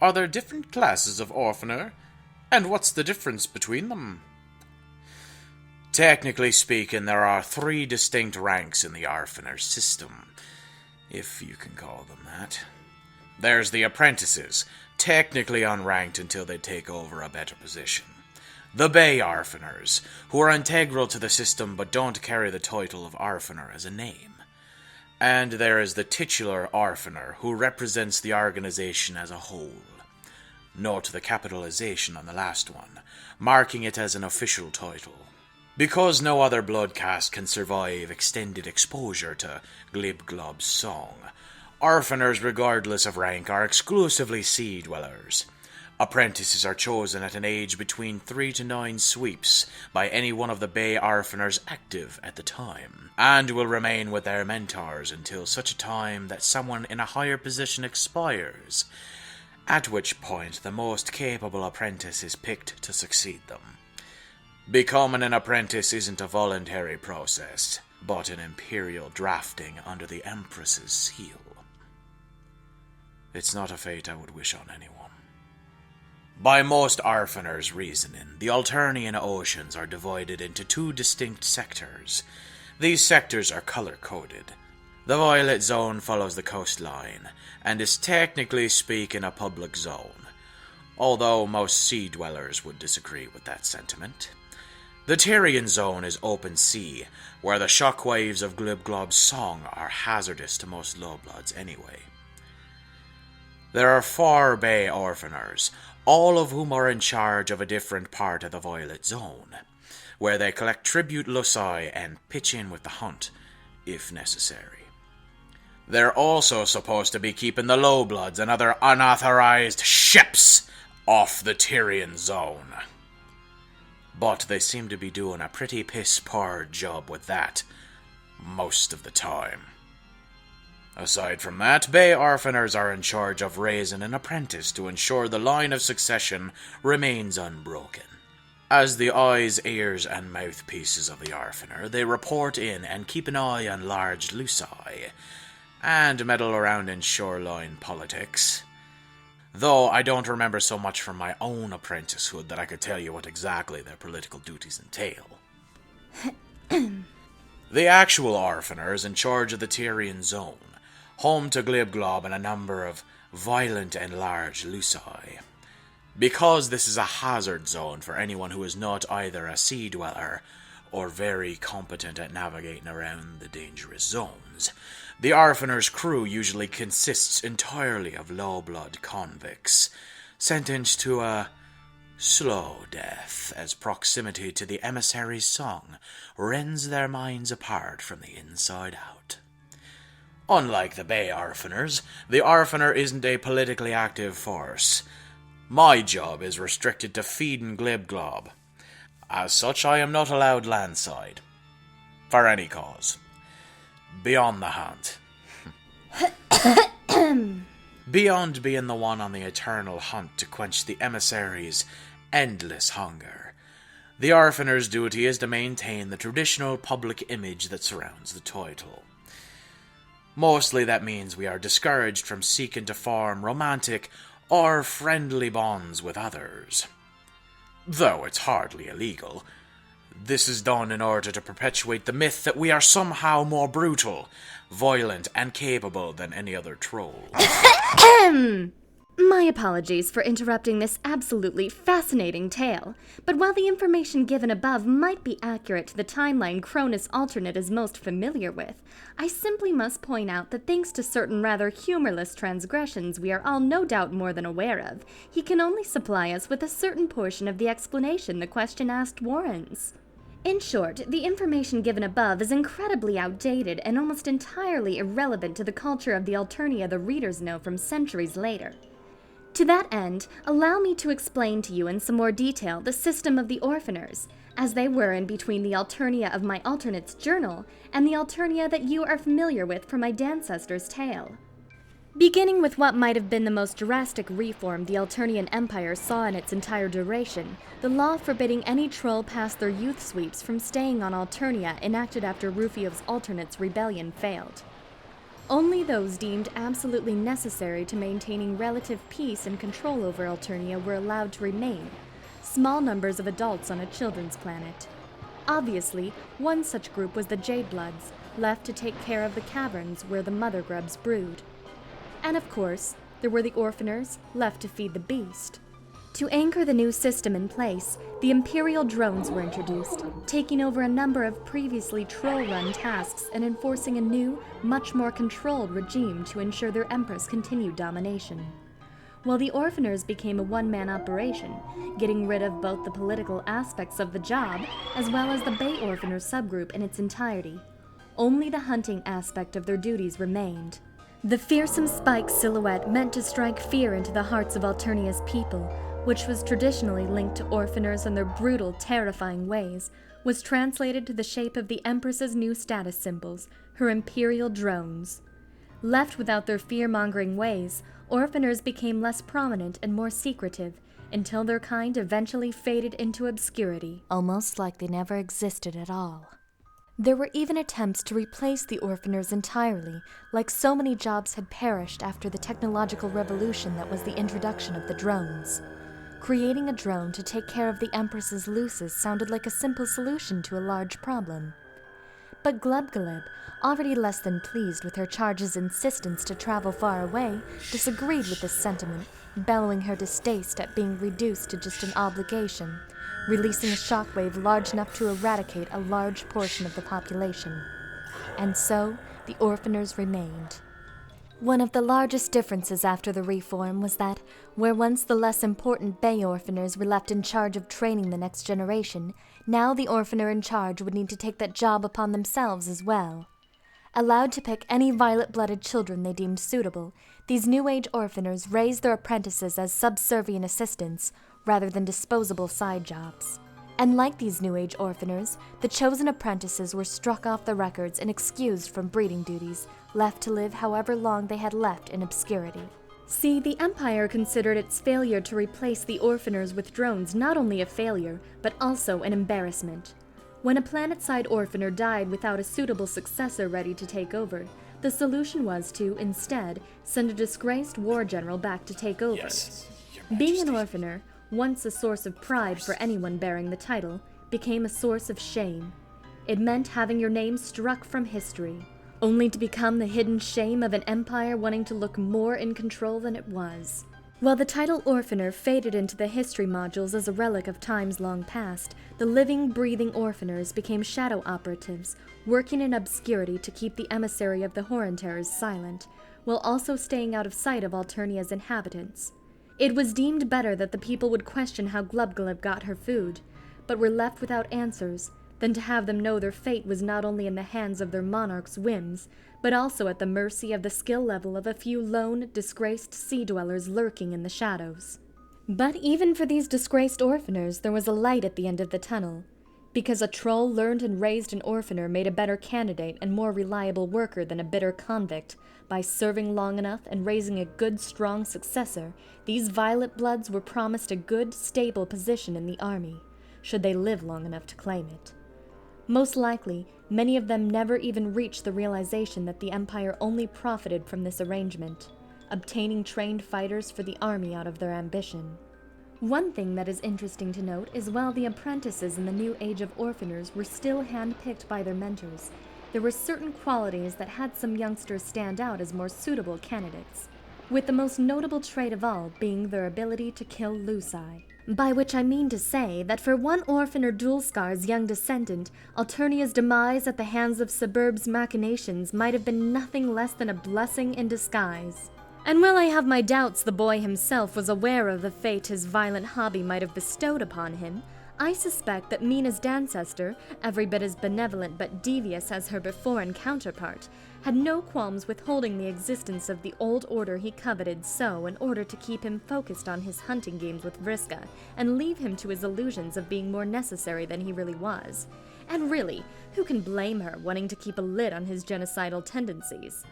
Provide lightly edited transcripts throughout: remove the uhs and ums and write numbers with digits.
Are there different classes of Orphaner? And what's the difference between them? Technically speaking, there are 3 distinct ranks in the Orphaner system, if you can call them that. There's the apprentices, technically unranked until they take over a better position. The Bay Orphaners, who are integral to the system but don't carry the title of Orphaner as a name. And there is the titular Orphaner, who represents the organization as a whole. Note the capitalization on the last one, marking it as an official title. Because no other blood caste can survive extended exposure to Glib-Glob's song, Orphaners, regardless of rank, are exclusively sea dwellers. Apprentices are chosen at an age between 3 to 9 sweeps by any one of the Bay Orphaners active at the time, and will remain with their mentors until such a time that someone in a higher position expires, at which point the most capable apprentice is picked to succeed them. Becoming an apprentice isn't a voluntary process, but an imperial drafting under the Empress's seal. It's not a fate I would wish on anyone. By most Orphaners' reasoning, the Alternian oceans are divided into 2 distinct sectors. These sectors are color-coded. The Violet Zone follows the coastline, and is technically speaking a public zone, although most sea dwellers would disagree with that sentiment. The Tyrian Zone is open sea, where the shockwaves of Glib-Glob's song are hazardous to most lowbloods anyway. There are 4 Bay Orphaners, all of whom are in charge of a different part of the Violet Zone, where they collect tribute loci and pitch in with the hunt, if necessary. They're also supposed to be keeping the lowbloods and other unauthorized ships off the Tyrian Zone. But they seem to be doing a pretty piss-poor job with that most of the time. Aside from that, Bay Orphaners are in charge of raising an apprentice to ensure the line of succession remains unbroken. As the eyes, ears, and mouthpieces of the Orphaner, they report in and keep an eye on large loci, and meddle around in shoreline politics. Though I don't remember so much from my own apprenticeshood that I could tell you what exactly their political duties entail. The actual Orphaner is in charge of the Tyrian Zone, home to Glib-Glob and a number of violent and large loci. Because this is a hazard zone for anyone who is not either a sea dweller or very competent at navigating around the dangerous zones, the Orphaner's crew usually consists entirely of low-blood convicts, sentenced to a slow death as proximity to the emissary's song rends their minds apart from the inside out. Unlike the Bay Orphaners, the Orphaner isn't a politically active force. My job is restricted to feeding Glib-Glob. As such, I am not allowed landside. For any cause. Beyond the hunt. Beyond being the one on the eternal hunt to quench the emissary's endless hunger, the Orphaner's duty is to maintain the traditional public image that surrounds the title. Mostly that means we are discouraged from seeking to form romantic or friendly bonds with others. Though it's hardly illegal. This is done in order to perpetuate the myth that we are somehow more brutal, violent, and capable than any other troll. My apologies for interrupting this absolutely fascinating tale, but while the information given above might be accurate to the timeline Cronus Alternate is most familiar with, I simply must point out that thanks to certain rather humorless transgressions we are all no doubt more than aware of, he can only supply us with a certain portion of the explanation the question asked warrants. In short, the information given above is incredibly outdated and almost entirely irrelevant to the culture of the Alternia the readers know from centuries later. To that end, allow me to explain to you in some more detail the system of the Orphaners, as they were in between the Alternia of my Alternate's journal and the Alternia that you are familiar with from my Dancester's tale. Beginning with what might have been the most drastic reform the Alternian Empire saw in its entire duration, the law forbidding any troll past their youth sweeps from staying on Alternia enacted after Rufio's Alternate's rebellion failed. Only those deemed absolutely necessary to maintaining relative peace and control over Alternia were allowed to remain, small numbers of adults on a children's planet. Obviously, one such group was the Jade Bloods, left to take care of the caverns where the mother grubs brood. And of course, there were the Orphaners, left to feed the beast. To anchor the new system in place, the Imperial drones were introduced, taking over a number of previously troll-run tasks and enforcing a new, much more controlled regime to ensure their Empress continued domination. While the Orphaners became a one-man operation, getting rid of both the political aspects of the job as well as the Bay Orphaner subgroup in its entirety, only the hunting aspect of their duties remained. The fearsome spike silhouette meant to strike fear into the hearts of Alternia's people, which was traditionally linked to Orphaners and their brutal, terrifying ways, was translated to the shape of the Empress's new status symbols, her Imperial drones. Left without their fear-mongering ways, Orphaners became less prominent and more secretive, until their kind eventually faded into obscurity, almost like they never existed at all. There were even attempts to replace the Orphaners entirely, like so many jobs had perished after the technological revolution that was the introduction of the drones. Creating a drone to take care of the Empress's luces sounded like a simple solution to a large problem. But Glubgalib, already less than pleased with her charge's insistence to travel far away, disagreed with this sentiment, bellowing her distaste at being reduced to just an obligation, releasing a shockwave large enough to eradicate a large portion of the population. And so, the Orphaners remained. One of the largest differences after the reform was that, where once the less important Bay Orphaners were left in charge of training the next generation, now the Orphaner in charge would need to take that job upon themselves as well. Allowed to pick any violet-blooded children they deemed suitable, these New Age Orphaners raised their apprentices as subservient assistants, rather than disposable side jobs. And like these New Age Orphaners, the chosen apprentices were struck off the records and excused from breeding duties, left to live however long they had left in obscurity. See, the Empire considered its failure to replace the Orphaners with drones not only a failure, but also an embarrassment. When a planet-side Orphaner died without a suitable successor ready to take over, the solution was to, instead, send a disgraced war general back to take over. Yes, Your Being an Majesty. Orphaner, once a source of pride for anyone bearing the title, became a source of shame. It meant having your name struck from history, only to become the hidden shame of an empire wanting to look more in control than it was. While the title Orphaner faded into the history modules as a relic of times long past, the living, breathing Orphaners became shadow operatives, working in obscurity to keep the emissary of the Horan Terrors silent, while also staying out of sight of Alternia's inhabitants. It was deemed better that the people would question how Glubgalib got her food, but were left without answers, than to have them know their fate was not only in the hands of their monarch's whims, but also at the mercy of the skill level of a few lone, disgraced sea-dwellers lurking in the shadows. But even for these disgraced Orphaners, there was a light at the end of the tunnel, because a troll learned and raised an Orphaner made a better candidate and more reliable worker than a bitter convict. By serving long enough and raising a good, strong successor, these Violet Bloods were promised a good, stable position in the army, should they live long enough to claim it. Most likely, many of them never even reached the realization that the Empire only profited from this arrangement, obtaining trained fighters for the army out of their ambition. One thing that is interesting to note is while the apprentices in the new age of Orphaners were still hand-picked by their mentors, there were certain qualities that had some youngsters stand out as more suitable candidates, with the most notable trait of all being their ability to kill Luci. By which I mean to say that for one Orphaner Dulskar's young descendant, Alternia's demise at the hands of Suburb's machinations might have been nothing less than a blessing in disguise. And while I have my doubts the boy himself was aware of the fate his violent hobby might have bestowed upon him, I suspect that Mina's ancestor, every bit as benevolent but devious as her before-and counterpart, had no qualms withholding the existence of the old order he coveted so in order to keep him focused on his hunting games with Vriska and leave him to his illusions of being more necessary than he really was. And really, who can blame her wanting to keep a lid on his genocidal tendencies?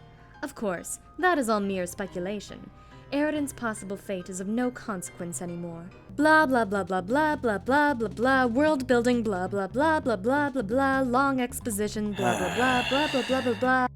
Of course, that is all mere speculation. Eridan's possible fate is of no consequence anymore. Blah blah blah blah blah blah blah blah blah, world building blah blah blah blah blah blah blah, long exposition blah blah blah blah blah blah blah blah.